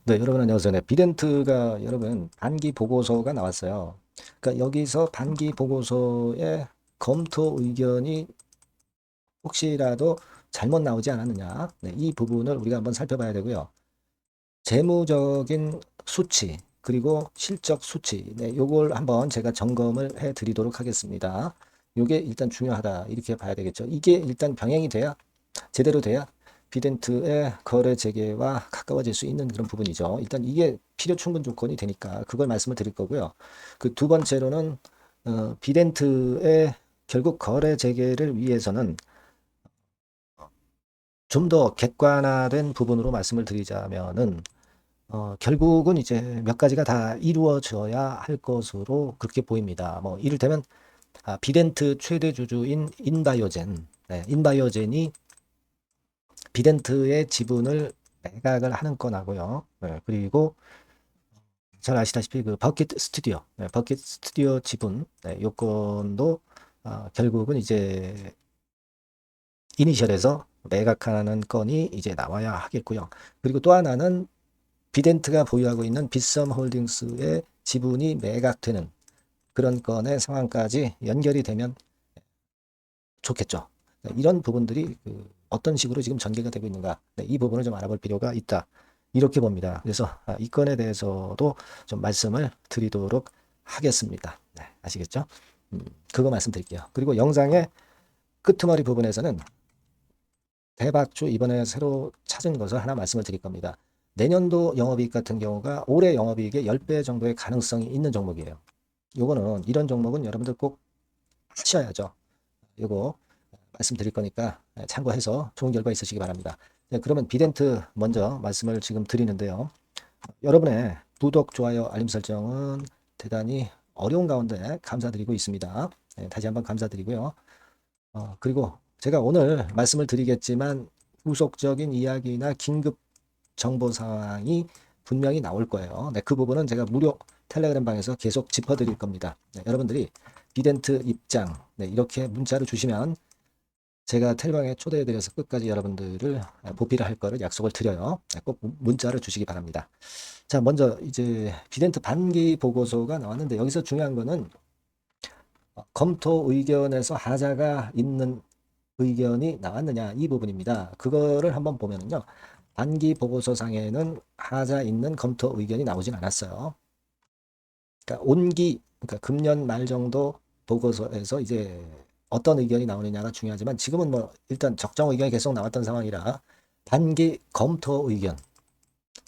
네, 여러분 안녕하세요. 네, 비덴트가 여러분 반기 보고서가 나왔어요. 그러니까 여기서 반기 보고서의 검토 의견이 혹시라도 잘못 나오지 않았느냐. 네, 이 부분을 우리가 한번 살펴봐야 되고요. 재무적인 수치, 그리고 실적 수치. 네, 요걸 한번 제가 점검을 해 드리도록 하겠습니다. 요게 일단 중요하다. 이렇게 봐야 되겠죠. 이게 일단 병행이 돼야 제대로 돼야 비덴트의 거래 재개와 가까워질 수 있는 그런 부분이죠. 일단 이게 필요 충분 조건이 되니까 그걸 말씀을 드릴 거고요. 그 두 번째로는 비덴트의 결국 거래 재개를 위해서는 좀 더 객관화된 부분으로 말씀을 드리자면은 결국은 이제 몇 가지가 다 이루어져야 할 것으로 그렇게 보입니다. 뭐 이를테면 비덴트 최대 주주인 인바이오젠, 네, 인바이오젠이 비덴트의 지분을 매각을 하는 건하고요. 네, 그리고 잘 아시다시피 그 버킷 스튜디오, 네, 버킷 스튜디오 지분 네, 요건도 결국은 이제 이니셜에서 매각하는 건이 이제 나와야 하겠고요. 그리고 또 하나는 비덴트가 보유하고 있는 빗썸 홀딩스의 지분이 매각되는 그런 건의 상황까지 연결이 되면 좋겠죠. 네, 이런 부분들이 어떤 식으로 지금 전개가 되고 있는가. 네, 이 부분을 좀 알아볼 필요가 있다. 이렇게 봅니다. 그래서 이 건에 대해서도 좀 말씀을 드리도록 하겠습니다. 네, 아시겠죠? 그거 말씀드릴게요. 그리고 영상의 끄트머리 부분에서는 대박주 이번에 새로 찾은 것을 하나 말씀을 드릴 겁니다. 내년도 영업이익 같은 경우가 올해 영업이익의 10배 정도의 가능성이 있는 종목이에요. 요거는 이런 종목은 여러분들 꼭 하셔야죠. 요거 말씀드릴 거니까 참고해서 좋은 결과 있으시기 바랍니다. 네, 그러면 비덴트 먼저 말씀을 지금 드리는데요. 여러분의 구독, 좋아요, 알림 설정은 대단히 어려운 가운데 감사드리고 있습니다. 네, 다시 한번 감사드리고요. 그리고 제가 오늘 말씀을 드리겠지만 후속적인 이야기나 긴급 정보 사항이 분명히 나올 거예요. 네, 그 부분은 제가 무료 텔레그램 방에서 계속 짚어드릴 겁니다. 네, 여러분들이 비덴트 입장 네, 이렇게 문자를 주시면 제가 텔방에 초대해드려서 끝까지 여러분들을 보필을 할 거를 약속을 드려요. 네, 꼭 문자를 주시기 바랍니다. 자, 먼저 이제 비덴트 반기 보고서가 나왔는데 여기서 중요한 거는 검토 의견에서 하자가 있는 의견이 나왔느냐 이 부분입니다. 그거를 한번 보면은요. 반기 보고서상에는 하자 있는 검토 의견이 나오진 않았어요. 그러니까 그러니까 금년 말 정도 보고서에서 이제 어떤 의견이 나오느냐가 중요하지만 지금은 뭐 일단 적정 의견이 계속 나왔던 상황이라 반기 검토 의견,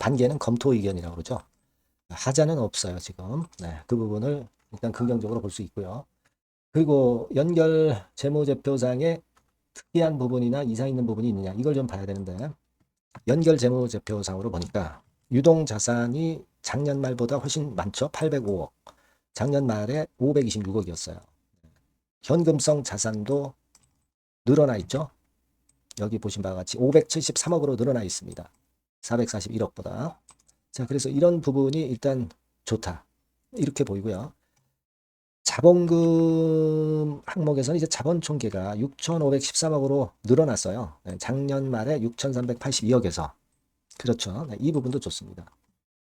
반기에는 검토 의견이라고 그러죠. 하자는 없어요, 지금. 네, 그 부분을 일단 긍정적으로 볼 수 있고요. 그리고 연결 재무제표상에 특이한 부분이나 이상 있는 부분이 있느냐, 이걸 좀 봐야 되는데, 연결 재무제표상으로 보니까 유동자산이 작년 말보다 훨씬 많죠. 805억. 작년 말에 526억이었어요. 현금성 자산도 늘어나 있죠. 여기 보신 바와 같이 573억으로 늘어나 있습니다. 441억보다. 자, 그래서 이런 부분이 일단 좋다. 이렇게 보이고요. 자본금 항목에서는 이제 자본 총계가 6,513억으로 늘어났어요. 네, 작년 말에 6,382억에서. 그렇죠. 네, 이 부분도 좋습니다.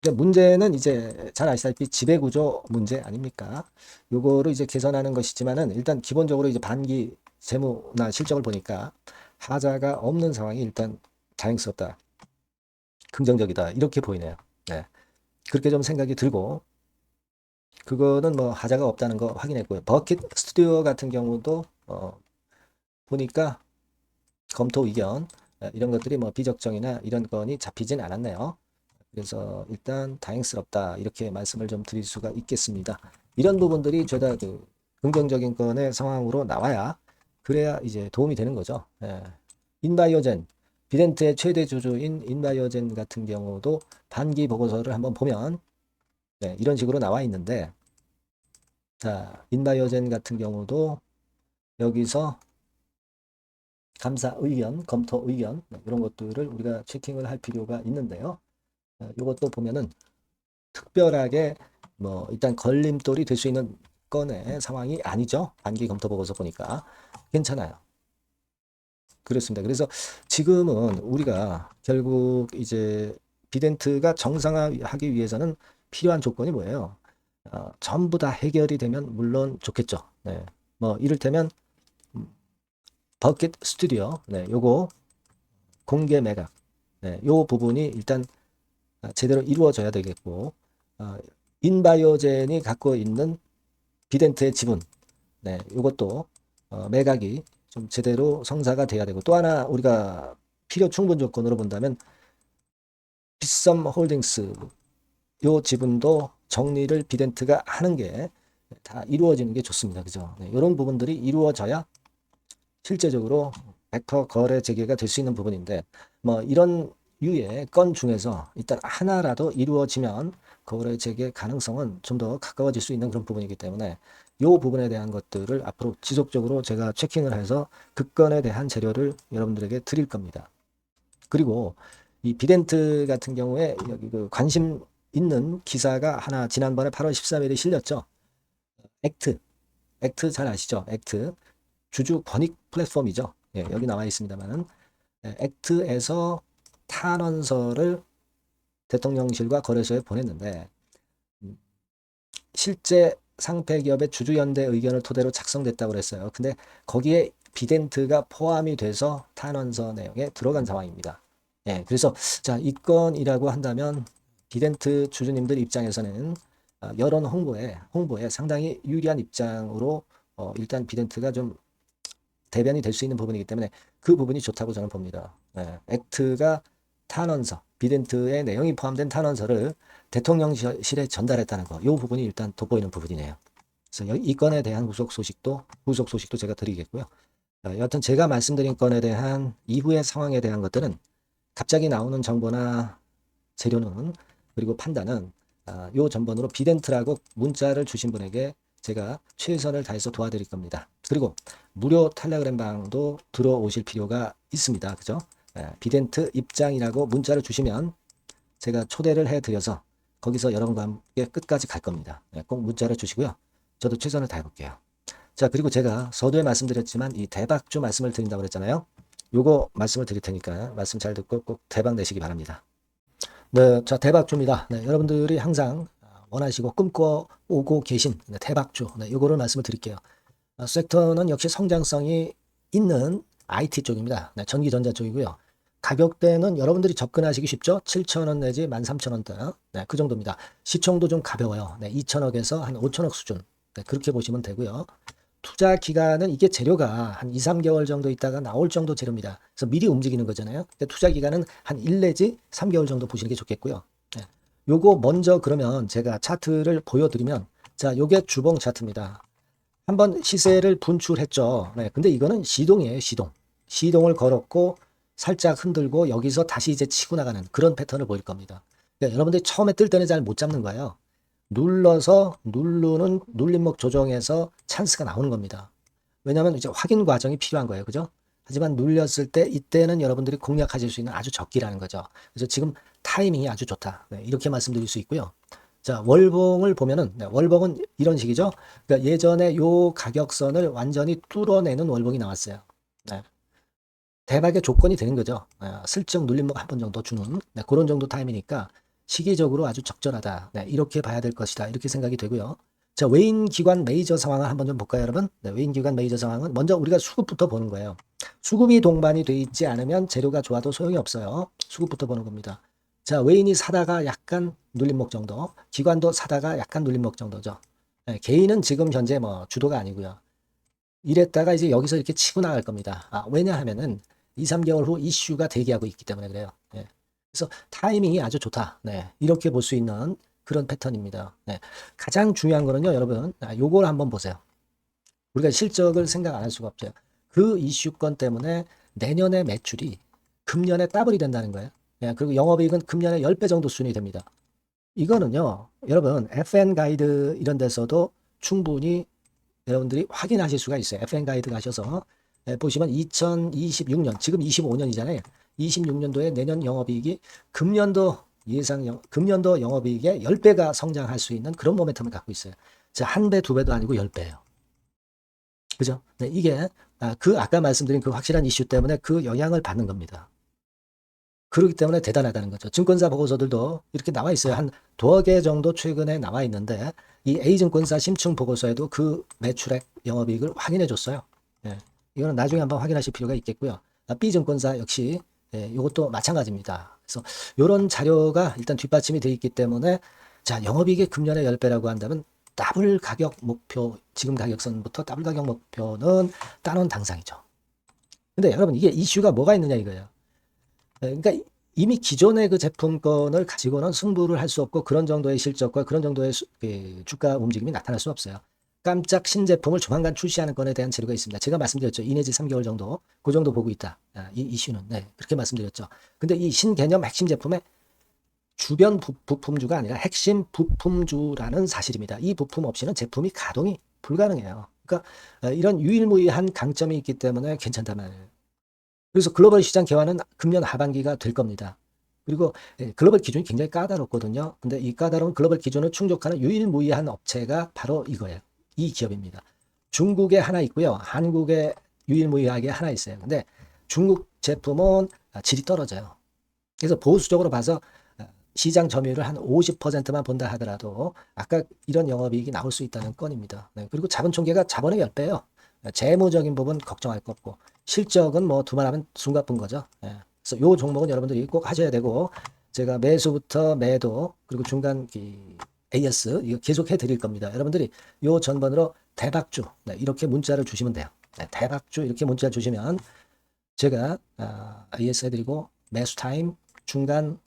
근데 문제는 이제 잘 아시다시피 지배구조 문제 아닙니까? 요거를 이제 개선하는 것이지만은 일단 기본적으로 이제 반기 재무나 실적을 보니까 하자가 없는 상황이 일단 다행스럽다. 긍정적이다. 이렇게 보이네요. 네. 그렇게 좀 생각이 들고 그거는 뭐 하자가 없다는 거 확인했고요. 버킷 스튜디오 같은 경우도 보니까 검토 의견 이런 것들이 뭐 비적정이나 이런 건이 잡히진 않았네요. 그래서 일단 다행스럽다 이렇게 말씀을 좀 드릴 수가 있겠습니다. 이런 부분들이 죄다 긍정적인 건의 상황으로 나와야 그래야 이제 도움이 되는 거죠. 예. 인바이오젠 비덴트의 최대 주주인 인바이오젠 같은 경우도 반기 보고서를 한번 보면 네, 이런 식으로 나와 있는데 자 인바이오젠 같은 경우도 여기서 감사 의견, 검토 의견 네, 이런 것들을 우리가 체킹을 할 필요가 있는데요. 이것도 보면은 특별하게 뭐 일단 걸림돌이 될 수 있는 건의 상황이 아니죠. 반기 검토 보고서 보니까 괜찮아요. 그렇습니다. 그래서 지금은 우리가 결국 이제 비덴트가 정상화하기 위해서는 필요한 조건이 뭐예요? 전부 다 해결이 되면 물론 좋겠죠. 네. 뭐 이를테면 버킷 스튜디오, 네, 요거 공개 매각, 네, 요 부분이 일단 제대로 이루어져야 되겠고, 인바이오젠이 갖고 있는 비덴트의 지분, 네, 요것도 매각이 좀 제대로 성사가 돼야 되고, 또 하나 우리가 필요 충분 조건으로 본다면 빗썸 홀딩스 요 지분도 정리를 비덴트가 하는 게 다 이루어지는 게 좋습니다. 그죠? 네, 이런 부분들이 이루어져야 실제적으로 벡터 거래 재개가 될 수 있는 부분인데, 뭐 이런 유의 건 중에서 일단 하나라도 이루어지면 거래 재개 가능성은 좀 더 가까워질 수 있는 그런 부분이기 때문에 이 부분에 대한 것들을 앞으로 지속적으로 제가 체킹을 해서 그 건에 대한 재료를 여러분들에게 드릴 겁니다. 그리고 이 비덴트 같은 경우에 여기 그 관심 있는 기사가 하나 지난번에 8월 13일에 실렸죠. 액트 잘 아시죠? 액트 주주 권익 플랫폼이죠. 예, 여기 나와 있습니다만은 액트에서 탄원서를 대통령실과 거래소에 보냈는데 실제 상패 기업의 주주연대 의견을 토대로 작성됐다고 그랬어요. 근데 거기에 비덴트가 포함이 돼서 탄원서 내용에 들어간 상황입니다. 예, 그래서 자, 이 건이라고 한다면 비덴트 주주님들 입장에서는 여론 홍보에 상당히 유리한 입장으로 일단 비덴트가 좀 대변이 될 수 있는 부분이기 때문에 그 부분이 좋다고 저는 봅니다. 예, 액트가 탄원서, 비덴트의 내용이 포함된 탄원서를 대통령실에 전달했다는 거, 이 부분이 일단 돋보이는 부분이네요. 그래서 이 건에 대한 후속 소식도 제가 드리겠고요. 여하튼 제가 말씀드린 건에 대한 이후의 상황에 대한 것들은 갑자기 나오는 정보나 재료는 그리고 판단은 요 전번으로 비덴트라고 문자를 주신 분에게 제가 최선을 다해서 도와드릴 겁니다. 그리고 무료 텔레그램 방도 들어오실 필요가 있습니다. 그죠? 비덴트 입장이라고 문자를 주시면 제가 초대를 해드려서 거기서 여러분과 함께 끝까지 갈 겁니다. 꼭 문자를 주시고요. 저도 최선을 다해볼게요. 자, 그리고 제가 서두에 말씀드렸지만 이 대박주 말씀을 드린다고 그랬잖아요. 요거 말씀을 드릴 테니까 말씀 잘 듣고 꼭 대박 내시기 바랍니다. 네, 자, 대박주입니다. 네, 여러분들이 항상 원하시고 꿈꿔오고 계신 대박주, 네, 요거를 말씀을 드릴게요. 섹터는 역시 성장성이 있는 IT 쪽입니다. 네, 전기전자 쪽이고요. 가격대는 여러분들이 접근하시기 쉽죠? 7,000원 내지 13,000원대. 네, 그 정도입니다. 시총도 좀 가벼워요. 네, 2천억에서 한 5천억 수준. 네, 그렇게 보시면 되고요. 투자 기간은 이게 재료가 한 2, 3개월 정도 있다가 나올 정도 재료입니다. 그래서 미리 움직이는 거잖아요. 근데 투자 기간은 한 1 내지 3개월 정도 보시는 게 좋겠고요. 네. 요거 먼저 그러면 제가 차트를 보여드리면 자, 요게 주봉 차트입니다. 한번 시세를 분출했죠. 네, 근데 이거는 시동이에요, 시동. 시동을 걸었고 살짝 흔들고 여기서 다시 이제 치고 나가는 그런 패턴을 보일 겁니다. 그러니까 여러분들이 처음에 뜰 때는 잘 못 잡는 거예요. 눌러서 누르는 눌림목 조정에서 찬스가 나오는 겁니다. 왜냐하면 이제 확인 과정이 필요한 거예요. 그죠? 하지만 눌렸을 때 이때는 여러분들이 공략하실 수 있는 아주 적기라는 거죠. 그래서 지금 타이밍이 아주 좋다. 네, 이렇게 말씀드릴 수 있고요. 자, 월봉을 보면은 네, 월봉은 이런 식이죠. 그러니까 예전에 요 가격선을 완전히 뚫어내는 월봉이 나왔어요. 네. 대박의 조건이 되는 거죠. 슬쩍 눌림목 한 번 정도 주는 그런 정도 타임이니까 시기적으로 아주 적절하다. 네, 이렇게 봐야 될 것이다. 이렇게 생각이 되고요. 자, 외인 기관 메이저 상황을 한번 좀 볼까요, 여러분? 네, 외인 기관 메이저 상황은 먼저 우리가 수급부터 보는 거예요. 수급이 동반이 돼 있지 않으면 재료가 좋아도 소용이 없어요. 수급부터 보는 겁니다. 자, 외인이 사다가 약간 눌림목 정도, 기관도 사다가 약간 눌림목 정도죠. 네, 개인은 지금 현재 뭐 주도가 아니고요. 이랬다가 이제 여기서 이렇게 치고 나갈 겁니다. 왜냐하면은 2, 3개월 후 이슈가 대기하고 있기 때문에 그래요. 예. 그래서 타이밍이 아주 좋다. 네. 이렇게 볼 수 있는 그런 패턴입니다. 네. 가장 중요한 거는요, 여러분, 요걸 한번 보세요. 우리가 실적을 생각 안 할 수가 없죠. 그 이슈건 때문에 내년의 매출이 금년에 더블이 된다는 거예요. 예. 그리고 영업이익은 금년에 10배 정도 수준이 됩니다. 이거는요, 여러분, FN 가이드 이런 데서도 충분히 여러분들이 확인하실 수가 있어요. FN 가이드 가셔서 보시면 2026년, 지금 25년이잖아요. 26년도에 내년 영업이익이 금년도 영업이익의 10배가 성장할 수 있는 그런 모멘텀을 갖고 있어요. 자, 한 배, 두 배도 아니고 10배예요. 그죠? 네, 이게 아까 말씀드린 그 확실한 이슈 때문에 그 영향을 받는 겁니다. 그렇기 때문에 대단하다는 거죠. 증권사 보고서들도 이렇게 나와 있어요. 한 두어 개 정도 최근에 나와 있는데 이 A증권사 심층 보고서에도 그 매출액 영업이익을 확인해 줬어요. 예. 이거는 나중에 한번 확인하실 필요가 있겠고요. B증권사 역시 이것도 마찬가지입니다. 그래서 이런 자료가 일단 뒷받침이 되어 있기 때문에 자, 영업이익의 금년에 10배라고 한다면 더블 가격 목표, 지금 가격선부터 더블 가격 목표는 따놓은 당상이죠. 근데 여러분 이게 이슈가 뭐가 있느냐 이거예요. 그러니까 이미 기존의 그 제품권을 가지고는 승부를 할 수 없고 그런 정도의 실적과 그런 정도의 주가 움직임이 나타날 수 없어요. 깜짝 신제품을 조만간 출시하는 건에 대한 재료가 있습니다. 제가 말씀드렸죠. 2 내지 3개월 정도, 그 정도 보고 있다. 이 이슈는. 네, 그렇게 말씀드렸죠. 근데 이 신개념 핵심 제품의 주변 부품주가 아니라 핵심 부품주라는 사실입니다. 이 부품 없이는 제품이 가동이 불가능해요. 그러니까 이런 유일무이한 강점이 있기 때문에 괜찮단 말이에요. 그래서 글로벌 시장 개화는 금년 하반기가 될 겁니다. 그리고 글로벌 기준이 굉장히 까다롭거든요. 근데 이 까다로운 글로벌 기준을 충족하는 유일무이한 업체가 바로 이거예요. 이 기업입니다. 중국에 하나 있고요. 한국에 유일무이하게 하나 있어요. 근데 중국 제품은 질이 떨어져요. 그래서 보수적으로 봐서 시장 점유율을 한 50%만 본다 하더라도 아까 이런 영업이익이 나올 수 있다는 건입니다. 네, 그리고 자본 총계가 자본의 10배예요. 재무적인 부분 걱정할 거 없고 실적은 뭐 두말하면 숨가쁜 거죠. 예. 그래서 요 종목은 여러분들이 꼭 하셔야 되고 제가 매수부터 매도 그리고 중간 AS 이거 계속 해드릴 겁니다. 여러분들이 요 전번으로 대박주 이렇게 문자를 주시면 돼요. 대박주 이렇게 문자 주시면 제가 AS 해드리고 매수 타임 중간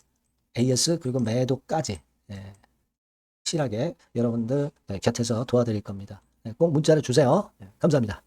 AS 그리고 매도까지 확실하게 여러분들 곁에서 도와드릴 겁니다. 꼭 문자를 주세요. 감사합니다.